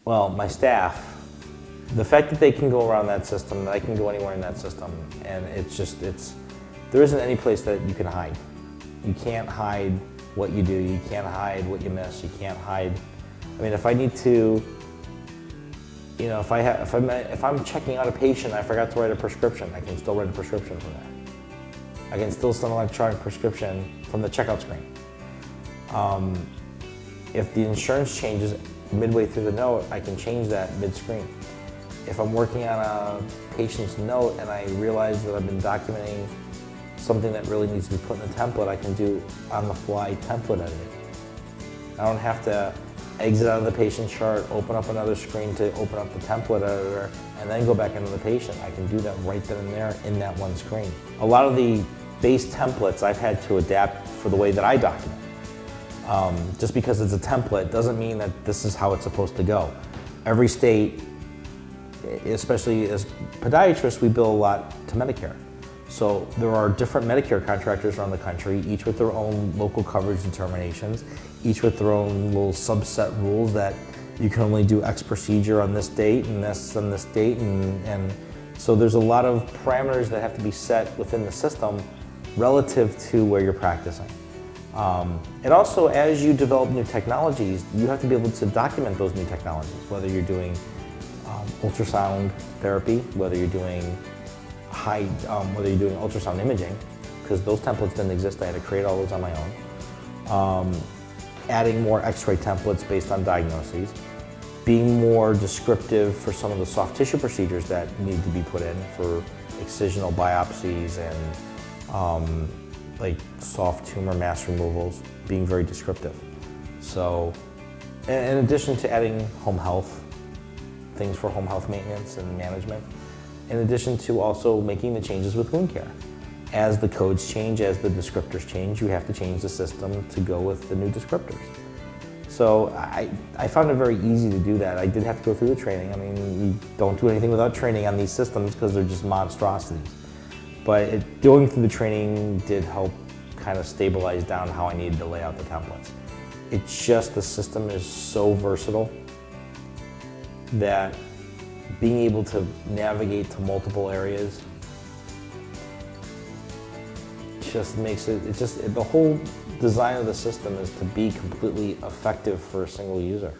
Well, my staff, the fact that they can go around that system, that I can go anywhere in that system, and there isn't any place that you can hide. You can't hide what you do, you can't hide what you miss, you can't hide. I mean, if I need to, you know, if I'm checking out a patient, I forgot to write a prescription, I can still write a prescription from there. I can still send an electronic prescription from the checkout screen. If the insurance changes midway through the note, I can change that mid-screen. If I'm working on a patient's note and I realize that I've been documenting something that really needs to be put in the template, I can do on-the-fly template editing. I don't have to exit out of the patient chart, open up another screen to open up the template editor, and then go back into the patient. I can do that right then and there in that one screen. A lot of the base templates I've had to adapt for the way that I document. Just because it's a template doesn't mean that this is how it's supposed to go. Every state, especially as podiatrists, we bill a lot to Medicare. So there are different Medicare contractors around the country, each with their own local coverage determinations, each with their own little subset rules that you can only do X procedure on this date and this on this date. And so there's a lot of parameters that have to be set within the system relative to where you're practicing. And also, as you develop new technologies, you have to be able to document those new technologies, whether you're doing ultrasound therapy, whether you're doing ultrasound imaging, because those templates didn't exist. I had to create all those on my own. Adding more X-ray templates based on diagnoses, being more descriptive for some of the soft tissue procedures that need to be put in for excisional biopsies and like soft tumor mass removals, being very descriptive. So, in addition to adding home health, things for home health maintenance and management, in addition to also making the changes with wound care. As the codes change, as the descriptors change, you have to change the system to go with the new descriptors. So I found it very easy to do that. I did have to go through the training. I mean, you don't do anything without training on these systems because they're just monstrosities. But going through the training did help kind of stabilize down how I needed to lay out the templates. It's just the system is so versatile that being able to navigate to multiple areas just makes it, the whole design of the system is to be completely effective for a single user.